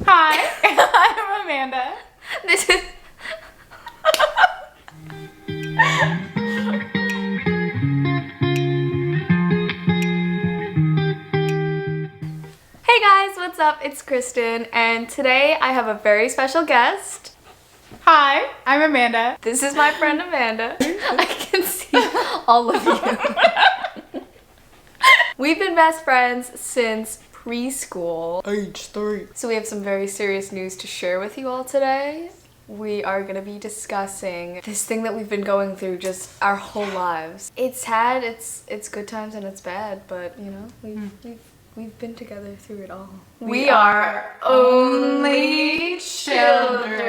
Hi, I'm Amanda. This is... Hey guys, what's up? It's Kristen, and today I have a very special guest. Hi, I'm Amanda. This is my friend Amanda. I can see all of you. We've been best friends since preschool. Age 3. So we have some very serious news to share with you all today. We are going to be discussing this thing that we've been going through just our whole lives. It's good times and it's bad, but you know, we've been together through it all. We are only children.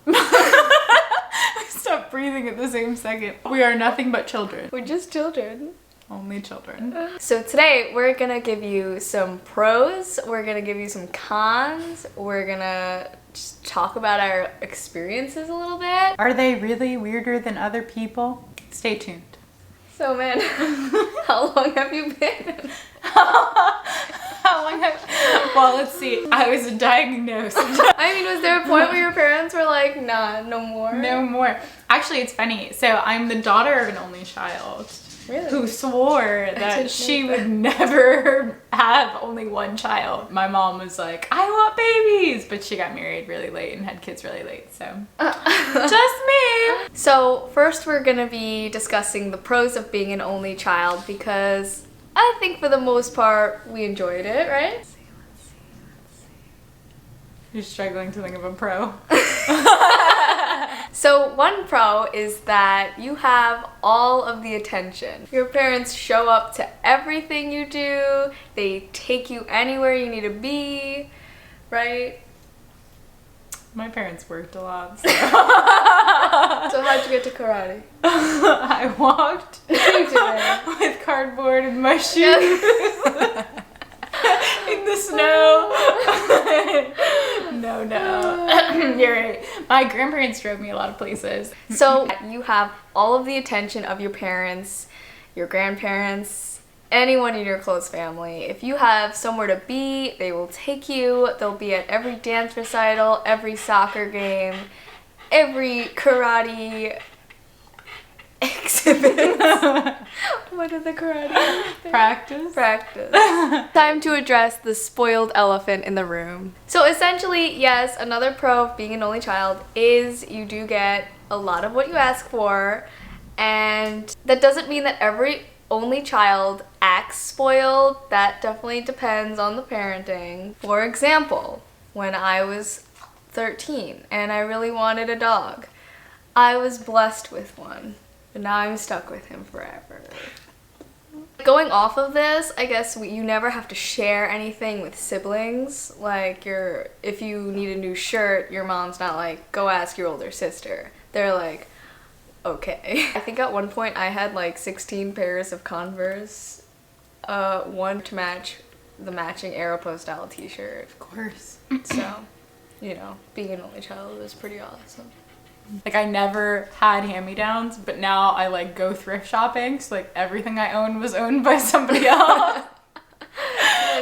I stopped breathing at the same second. We are nothing but children. We're just children. Only children. So today we're gonna give you some pros, we're gonna give you some cons, we're gonna just talk about our experiences a little bit. Are they really weirder than other people? Stay tuned. So man, how long have you been? How long well, let's see. I was diagnosed. I mean, was there a point where your parents were like, nah, no more? No more. Actually, it's funny. So I'm the daughter of an only child. Really? Who swore that she would nenever have only one child. My mom was like, I want babies, but she got married really late and had kids really late, so just me. So first we're gonna be discussing the pros of being an only child because I think for the most part we enjoyed it, right? You're struggling to think of a pro. So one pro is that you have all of the attention. Your parents show up to everything you do. They take you anywhere you need to be, right? My parents worked a lot, so. So how'd you get to karate? I walked You did. with cardboard in my shoes. In the snow. No. You're right. My grandparents drove me a lot of places. So you have all of the attention of your parents, your grandparents, anyone in your close family. If you have somewhere to be, they will take you. They'll be at every dance recital, every soccer game, every karate exhibit. What are the karate? Practice. Time to address the spoiled elephant in the room. So essentially, yes, another pro of being an only child is you do get a lot of what you ask for, and that doesn't mean that every only child acts spoiled. That definitely depends on the parenting. For example, when I was 13 and I really wanted a dog, I was blessed with one. But now I'm stuck with him forever. Going off of this, I guess you never have to share anything with siblings. Like if you need a new shirt, your mom's not like, go ask your older sister. They're like, okay. I think at one point I had like 16 pairs of Converse. One to match the matching Aeropostale t-shirt. Of course. So, you know, being an only child was pretty awesome. Like I never had hand-me-downs, but now I like go thrift shopping, so like everything I own was owned by somebody else.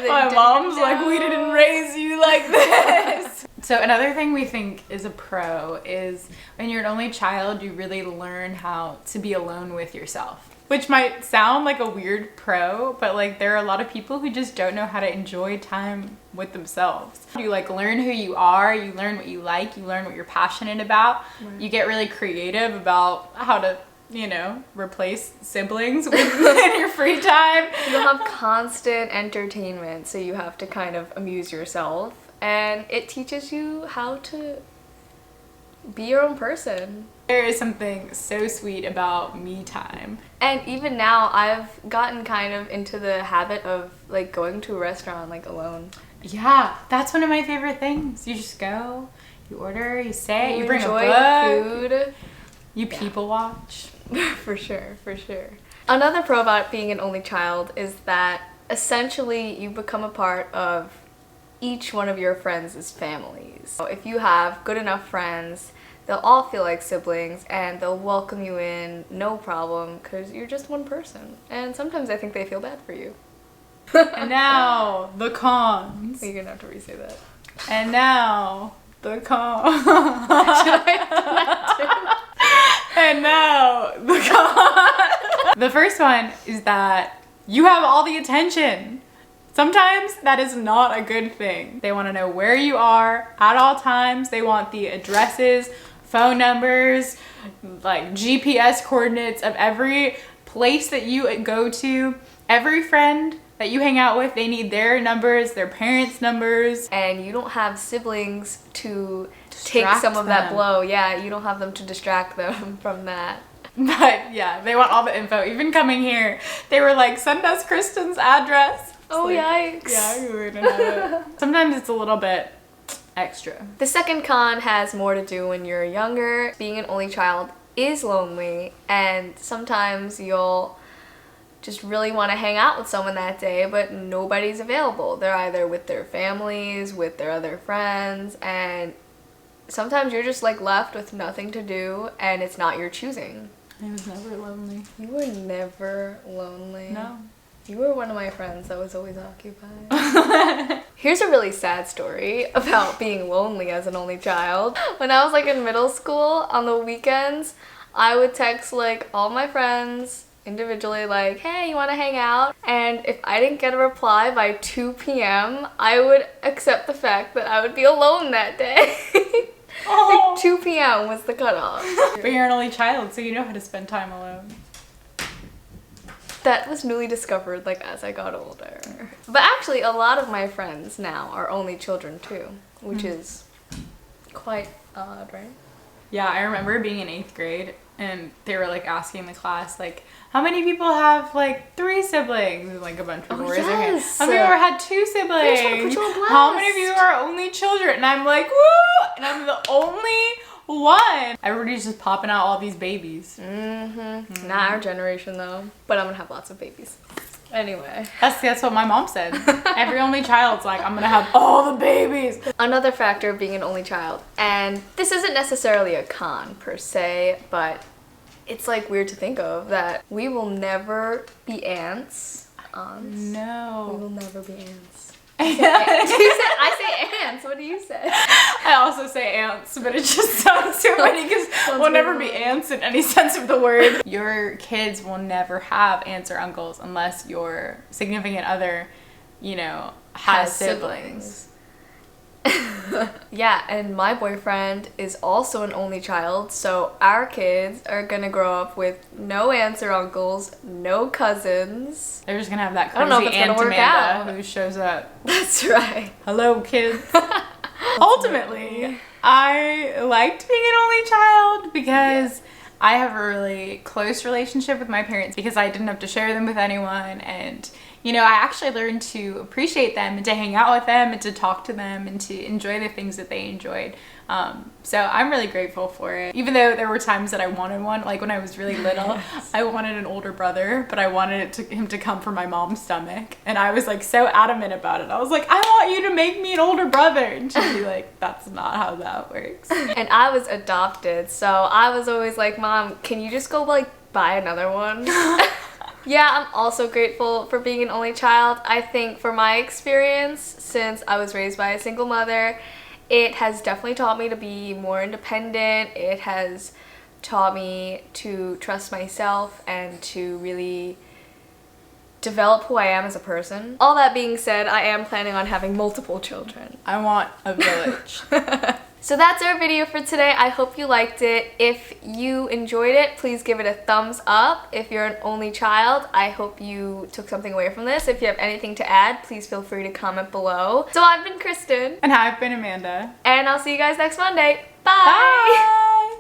My mom's like, we didn't raise you like this. So another thing we think is a pro is when you're an only child, you really learn how to be alone with yourself. Which might sound like a weird pro, but like there are a lot of people who just don't know how to enjoy time with themselves. You like learn who you are, you learn what you like, you learn what you're passionate about. Right. You get really creative about how to, you know, replace siblings in your free time. You'll have constant entertainment, so you have to kind of amuse yourself. And it teaches you how to be your own person. There is something so sweet about me time. And even now, I've gotten kind of into the habit of like going to a restaurant like alone. Yeah, that's one of my favorite things. You just go, you order, you say, you bring enjoy a book, food. You people watch. For sure. Another pro about being an only child is that essentially you become a part of each one of your friends' families. So if you have good enough friends, they'll all feel like siblings and they'll welcome you in no problem because you're just one person. And sometimes I think they feel bad for you. And now, the cons. You're gonna have to re-say that. And now, the cons. And now, the cons. The first one is that you have all the attention. Sometimes that is not a good thing. They want to know where you are at all times. They want the addresses, phone numbers, like GPS coordinates of every place that you go to. Every friend that you hang out with, they need their numbers, their parents' numbers. And you don't have siblings to take some of that blow. Yeah, you don't have them to distract them from that. But yeah, they want all the info. Even coming here, they were like, send us Kristen's address. Oh, like, yikes. Yeah, we didn't have it. Sometimes it's a little bit extra. The second con has more to do when you're younger. Being an only child is lonely, and sometimes you'll just really want to hang out with someone that day, but nobody's available. They're either with their families, with their other friends, and sometimes you're just like left with nothing to do, and it's not your choosing. I was never lonely. You were never lonely. No. You were one of my friends that was always occupied. Here's a really sad story about being lonely as an only child. When I was like in middle school, on the weekends, I would text like all my friends individually like, hey, you want to hang out? And if I didn't get a reply by 2 p.m., I would accept the fact that I would be alone that day. Oh. Like 2 p.m. was the cutoff. But you're an only child, so you know how to spend time alone. That was newly discovered like as I got older. But actually a lot of my friends now are only children too, which is quite odd, right? Yeah, I remember being in 8th grade and they were like asking the class like, how many people have like 3 siblings? And like a bunch of people raised their hands. How many people had 2 siblings? How many of you are only children? And I'm like, woo! And I'm the only one. Everybody's just popping out all these babies. Not our generation though, but I'm gonna have lots of babies. Anyway. That's what my mom said. Every only child's like, I'm gonna have all the babies. Another factor of being an only child, and this isn't necessarily a con per se, but it's like weird to think of that we will never be aunts. Aunts? No. We will never be aunts. I say ants. What do you say? I also say ants, but it just sounds too funny because we'll never be ants in any sense of the word. Your kids will never have aunts or uncles unless your significant other, you know, has siblings. Yeah, and my boyfriend is also an only child, so our kids are gonna grow up with no aunts or uncles, no cousins. They're just gonna have that I don't know if crazy it's gonna Aunt work Amanda out. who shows up. That's right. Hello, kids. Ultimately, I liked being an only child because I have a really close relationship with my parents because I didn't have to share them with anyone, and you know, I actually learned to appreciate them and to hang out with them and to talk to them and to enjoy the things that they enjoyed. So I'm really grateful for it. Even though there were times that I wanted one, like when I was really little, I wanted an older brother, but I wanted him to come from my mom's stomach. And I was like so adamant about it. I was like, I want you to make me an older brother. And she'd be like, that's not how that works. And I was adopted, so I was always like, Mom, can you just go like buy another one? Yeah, I'm also grateful for being an only child. I think for my experience, since I was raised by a single mother, it has definitely taught me to be more independent. It has taught me to trust myself and to really develop who I am as a person. All that being said, I am planning on having multiple children. I want a village. So that's our video for today. I hope you liked it. If you enjoyed it, please give it a thumbs up. If you're an only child, I hope you took something away from this. If you have anything to add, please feel free to comment below. So I've been Kristen. And I've been Amanda. And I'll see you guys next Monday. Bye! Bye!